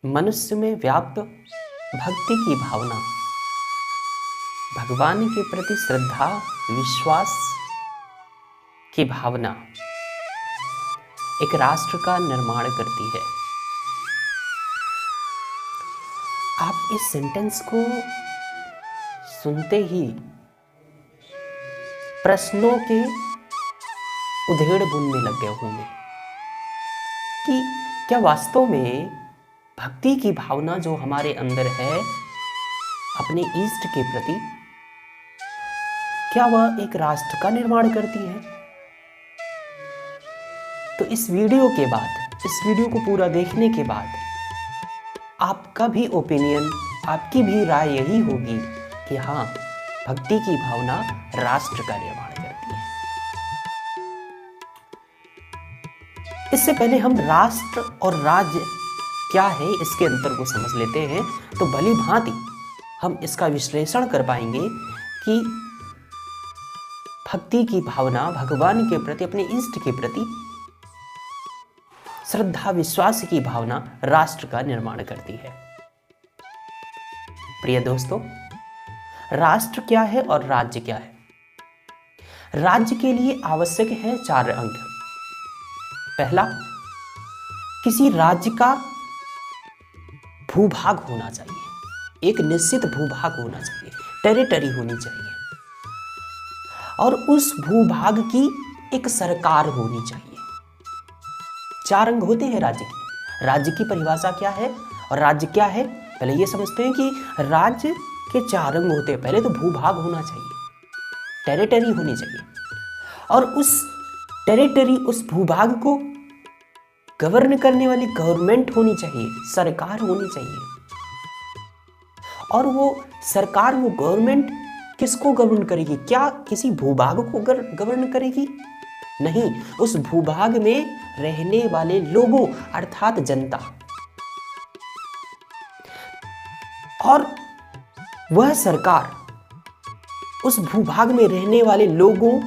मनुष्य में व्याप्त भक्ति की भावना, भगवान के प्रति श्रद्धा विश्वास की भावना एक राष्ट्र का निर्माण करती है। आप इस सेंटेंस को सुनते ही प्रश्नों के उधेड़ बुनने लग गए होंगे कि क्या वास्तव में भक्ति की भावना जो हमारे अंदर है अपने ईष्ट के प्रति, क्या वह एक राष्ट्र का निर्माण करती है? तो इस वीडियो के बाद, इस वीडियो को पूरा देखने के बाद आपका भी ओपिनियन, आपकी भी राय यही होगी कि हाँ, भक्ति की भावना राष्ट्र का निर्माण करती है। इससे पहले हम राष्ट्र और राज्य क्या है इसके अंतर को समझ लेते हैं, तो भली भांति हम इसका विश्लेषण कर पाएंगे कि भक्ति की भावना भगवान के प्रति, अपने इष्ट के प्रति श्रद्धा विश्वास की भावना राष्ट्र का निर्माण करती है। प्रिय दोस्तों, राष्ट्र क्या है और राज्य क्या है? राज्य के लिए आवश्यक है 4 अंग। पहला, किसी राज्य का भूभाग होना चाहिए, एक निश्चित भूभाग होना चाहिए, टेरिटरी होनी चाहिए, और उस भूभाग की एक सरकार होनी चाहिए। 4 अंग होते हैं राज्य के। राज्य की परिभाषा क्या है और राज्य क्या है, पहले ये समझते हैं कि राज्य के 4 अंग होते हैं। पहले तो भूभाग होना चाहिए, टेरिटरी होनी चाहिए, और उस टेरिटरी, उस भूभाग को गवर्न करने वाली गवर्नमेंट होनी चाहिए, सरकार होनी चाहिए। और वो सरकार, वो गवर्नमेंट किसको गवर्न करेगी? क्या किसी भूभाग को गवर्न करेगी? नहीं, उस भूभाग में रहने वाले लोगों अर्थात जनता। और वह सरकार उस भूभाग में रहने वाले लोगों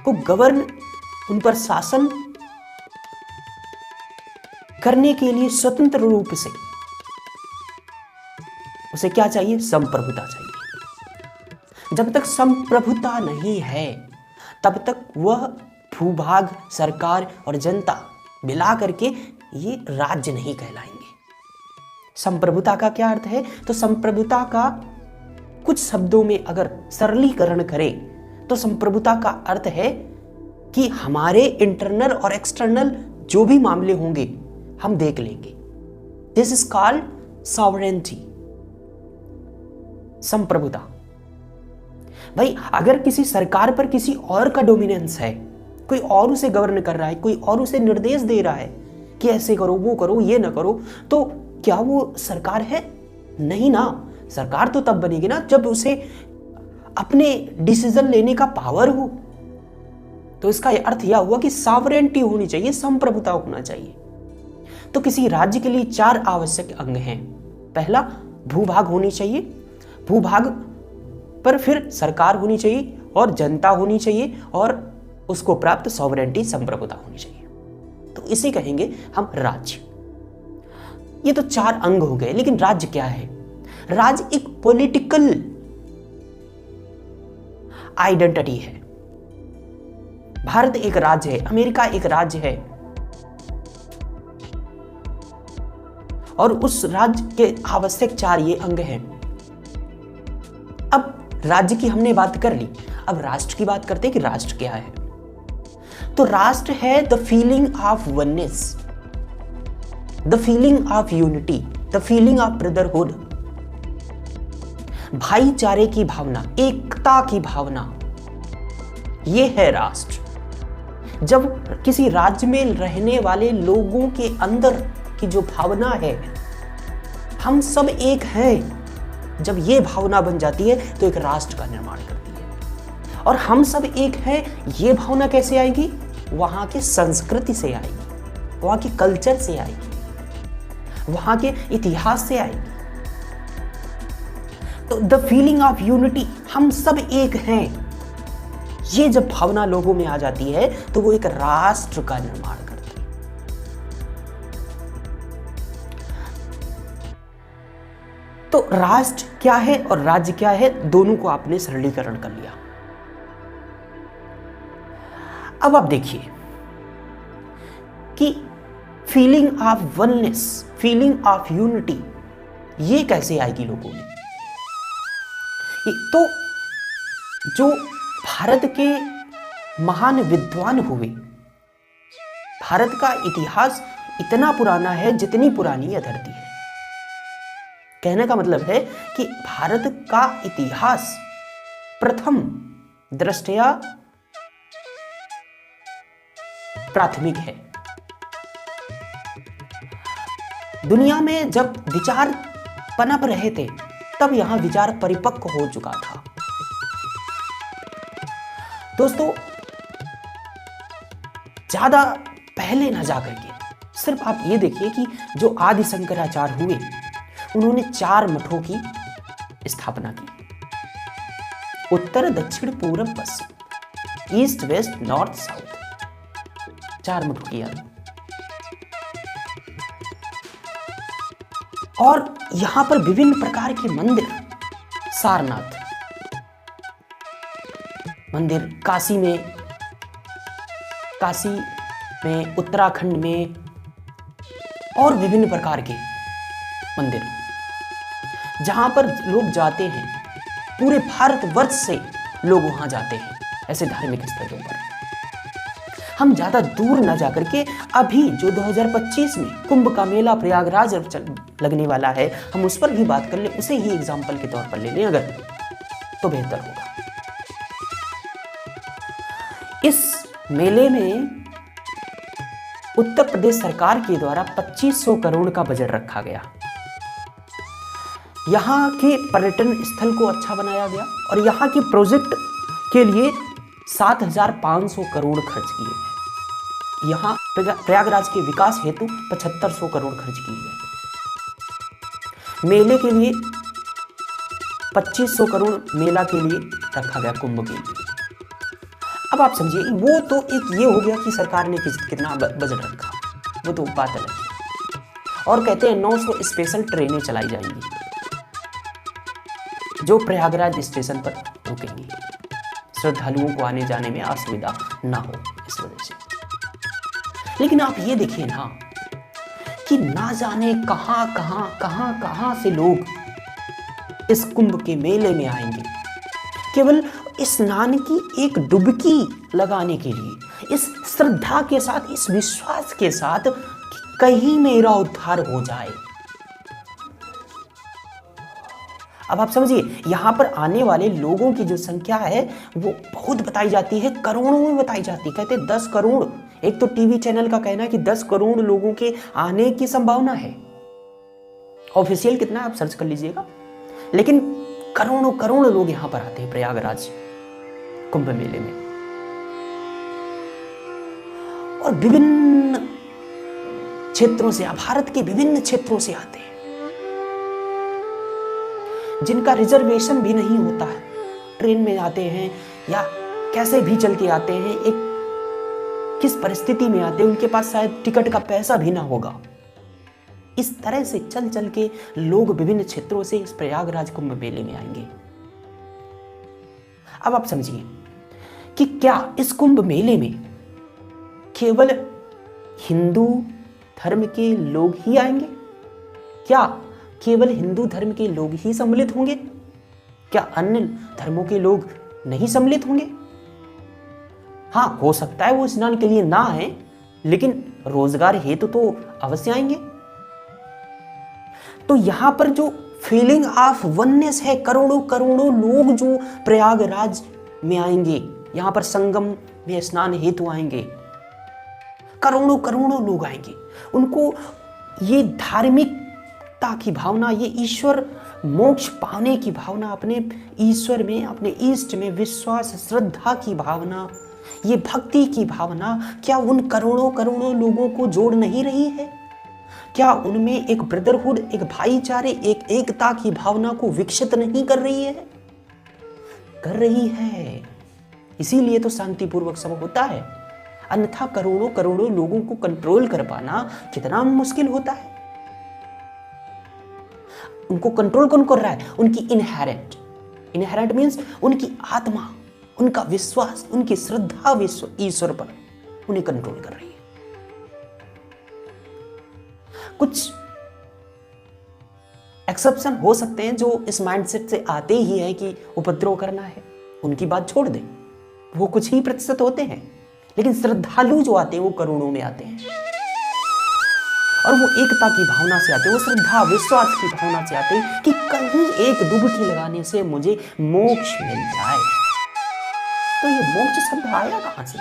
को गवर्न, उन पर शासन करने के लिए स्वतंत्र रूप से उसे क्या चाहिए? संप्रभुता चाहिए। जब तक संप्रभुता नहीं है तब तक वह भूभाग, सरकार और जनता मिला करके ये राज्य नहीं कहलाएंगे। संप्रभुता का क्या अर्थ है? तो संप्रभुता का कुछ शब्दों में अगर सरलीकरण करें तो संप्रभुता का अर्थ है कि हमारे इंटरनल और एक्सटर्नल जो भी मामले होंगे हम देख लेंगे। दिस इज कॉल्ड सॉवरेनिटी, संप्रभुता। भाई, अगर किसी सरकार पर किसी और का डोमिनेंस है, कोई और उसे गवर्न कर रहा है, कोई और उसे निर्देश दे रहा है कि ऐसे करो, वो करो, ये ना करो, तो क्या वो सरकार है? नहीं ना। सरकार तो तब बनेगी ना जब उसे अपने डिसीजन लेने का पावर हो। तो इसका अर्थ यह हुआ कि सॉवरेनिटी होनी चाहिए, संप्रभुता होना चाहिए। तो किसी राज्य के लिए 4 आवश्यक अंग हैं। पहला, भूभाग होनी चाहिए, भूभाग पर फिर सरकार होनी चाहिए और जनता होनी चाहिए, और उसको प्राप्त सॉवरेनिटी, संप्रभुता होनी चाहिए। तो इसे कहेंगे हम राज्य। ये तो 4 अंग हो गए, लेकिन राज्य क्या है? राज्य एक पॉलिटिकल आइडेंटिटी है। भारत एक राज्य है, अमेरिका एक राज्य है, और उस राज्य के आवश्यक 4 ये अंग हैं। अब राज्य की हमने बात कर ली, अब राष्ट्र की बात करते हैं कि राष्ट्र क्या है। तो राष्ट्र है the feeling of oneness, the feeling of unity, the feeling of brotherhood, भाईचारे की भावना, एकता की भावना, ये है राष्ट्र। जब किसी राज्य में रहने वाले लोगों के अंदर की जो भावना है, हम सब एक हैं, जब ये भावना बन जाती है तो एक राष्ट्र का निर्माण करती है। और हम सब एक हैं, ये भावना कैसे आएगी? वहां की संस्कृति से आएगी, वहां की कल्चर से आएगी, वहां के इतिहास से आएगी। तो द फीलिंग ऑफ यूनिटी, हम सब एक हैं, ये जब भावना लोगों में आ जाती है तो वो एक राष्ट्र का निर्माण करती है। तो राष्ट्र क्या है और राज्य क्या है, दोनों को आपने सरलीकरण कर लिया। अब आप देखिए कि feeling of oneness, feeling of unity, ये कैसे आएगी लोगों में। तो जो भारत के महान विद्वान हुए, भारत का इतिहास इतना पुराना है जितनी पुरानी यह धरती है। कहने का मतलब है कि भारत का इतिहास प्रथम दृष्टया प्राथमिक है। दुनिया में जब विचार पनप रहे थे तब यहां विचार परिपक्व हो चुका था। दोस्तों, ज्यादा पहले न जाकर के सिर्फ आप ये देखिए कि जो आदि शंकराचार्य हुए, उन्होंने 4 मठों की स्थापना की। उत्तर, दक्षिण, पूर्व, पश्चिम, ईस्ट, वेस्ट, नॉर्थ, साउथ, 4 मठों की याद। और यहां पर विभिन्न प्रकार के मंदिर, सारनाथ मंदिर, काशी में, उत्तराखंड में, और विभिन्न प्रकार के मंदिर जहां पर लोग जाते हैं। पूरे भारतवर्ष से लोग वहां जाते हैं ऐसे धार्मिक स्थलों पर। हम ज्यादा दूर न जाकर के अभी जो 2025 में कुंभ का मेला प्रयागराज लगने वाला है, हम उस पर ही बात कर लें, उसे ही एग्जाम्पल के तौर पर ले लें अगर, तो बेहतर होगा। इस मेले में उत्तर प्रदेश सरकार के द्वारा 2500 करोड़ का बजट रखा गया। यहां के पर्यटन स्थल को अच्छा बनाया गया और यहां के प्रोजेक्ट के लिए 7500 करोड़ खर्च किए गए। यहां प्रयागराज के विकास हेतु 7500 करोड़ खर्च किए गए। मेले के लिए 2500 करोड़ मेला के लिए रखा गया, कुंभ के लिए। अब आप समझिए, वो तो एक ये हो गया कि सरकार ने कितना बजट रखा, वो तो बात अलग है। और कहते हैं 900 स्पेशल ट्रेनें चलाई जाएंगी जो प्रयागराज स्टेशन पर रुकेंगी, श्रद्धालुओं को आने जाने में असुविधा ना हो इस वजह से। लेकिन आप ये देखिए ना कि ना जाने कहां से लोग इस कुंभ के मेले में आएंगे, केवल स्नान की एक डुबकी लगाने के लिए, इस श्रद्धा के साथ, इस विश्वास के साथ कि कहीं मेरा उद्धार हो जाए। अब आप समझिए, यहां पर आने वाले लोगों की जो संख्या है वो बहुत बताई जाती है, करोड़ों में बताई जाती है। कहते हैं 10 करोड़, एक तो टीवी चैनल का कहना है कि 10 करोड़ लोगों के आने की संभावना है। ऑफिशियल कितना आप सर्च कर लीजिएगा, लेकिन करोड़ों करोड़ लोग यहां पर आते हैं प्रयागराज कुंभ मेले में। और विभिन्न क्षेत्रों से, भारत के विभिन्न क्षेत्रों से आते हैं जिनका रिजर्वेशन भी नहीं होता है, ट्रेन में आते हैं या कैसे भी चल के आते हैं, एक किस परिस्थिति में आते हैं, उनके पास शायद टिकट का पैसा भी ना होगा। इस तरह से चल चल के लोग विभिन्न क्षेत्रों से इस प्रयागराज कुंभ मेले में आएंगे। अब आप समझिए कि क्या इस कुंभ मेले में केवल हिंदू धर्म के लोग ही आएंगे? क्या केवल हिंदू धर्म के लोग ही सम्मिलित होंगे? क्या अन्य धर्मों के लोग नहीं सम्मिलित होंगे? हाँ, हो सकता है वो स्नान के लिए ना आए, लेकिन रोजगार हेतु तो अवश्य आएंगे। तो यहां पर जो फीलिंग ऑफ वननेस है, करोड़ों करोड़ों लोग जो प्रयागराज में आएंगे, यहां पर संगम में स्नान हेतु आएंगे, करोड़ों करोड़ों लोग आएंगे। उनको ये धार्मिकता की भावना, ये ईश्वर मोक्ष पाने की भावना, अपने ईश्वर में, अपने इष्ट में विश्वास, श्रद्धा की भावना, ये भक्ति की भावना, क्या उन करोड़ों करोड़ों लोगों को जोड़ नहीं रही है? क्या उनमें एक ब्रदरहुड, एक भाईचारे, एक एकता की भावना को विकसित नहीं कर रही है? कर रही है। इसीलिए तो शांतिपूर्वक सब होता है, अन्यथा करोड़ों करोड़ों लोगों को कंट्रोल कर पाना कितना मुश्किल होता है। उनको कंट्रोल कौन कर रहा है? उनकी इनहेरेंट मीन्स उनकी आत्मा, उनका विश्वास, उनकी श्रद्धा ईश्वर पर उन्हें कंट्रोल कर रही है। कुछ एक्सेप्शन हो सकते हैं जो इस माइंडसेट से आते ही है कि उपद्रव करना है, उनकी बात छोड़ दें, वो कुछ ही प्रतिशत होते हैं, लेकिन श्रद्धालु जो आते हैं वो करोड़ों में आते हैं, और वो एकता की भावना से आते हैं, वो श्रद्धा विश्वास की भावना से आते हैं कि कहीं एक डुबकी लगाने से मुझे मोक्ष मिल जाए। तो ये मोक्ष शब्द आया कहां से?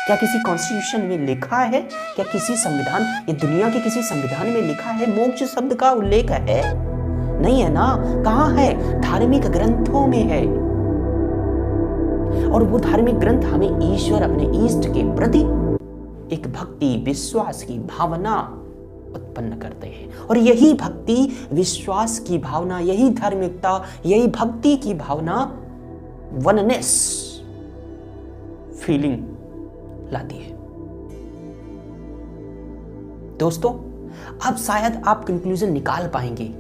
क्या किसी कॉन्स्टिट्यूशन में लिखा है? क्या किसी संविधान, ये दुनिया के किसी संविधान में लिखा है मोक्ष शब्द का उल्लेख है? नहीं है ना। कहां है? धार्मिक ग्रंथों में है। और वो धार्मिक ग्रंथ हमें ईश्वर, अपने इष्ट के प्रति एक भक्ति विश्वास की भावना उत्पन्न करते हैं, और यही भक्ति विश्वास की भावना, यही धार्मिकता, यही भक्ति की भावना वननेस फीलिंग लाती है। दोस्तों, अब शायद आप कंक्लूजन निकाल पाएंगे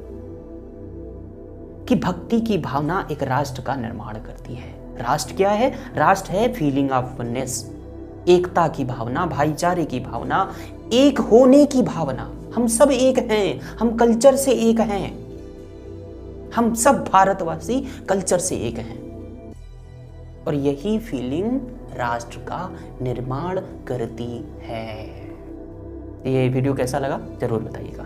कि भक्ति की भावना एक राष्ट्र का निर्माण करती है। राष्ट्र क्या है? राष्ट्र है फीलिंग ऑफ वननेस, एकता की भावना, भाईचारे की भावना, एक होने की भावना। हम सब एक हैं, हम कल्चर से एक हैं, हम सब भारतवासी कल्चर से एक हैं, और यही फीलिंग राष्ट्र का निर्माण करती है। ये वीडियो कैसा लगा जरूर बताइएगा।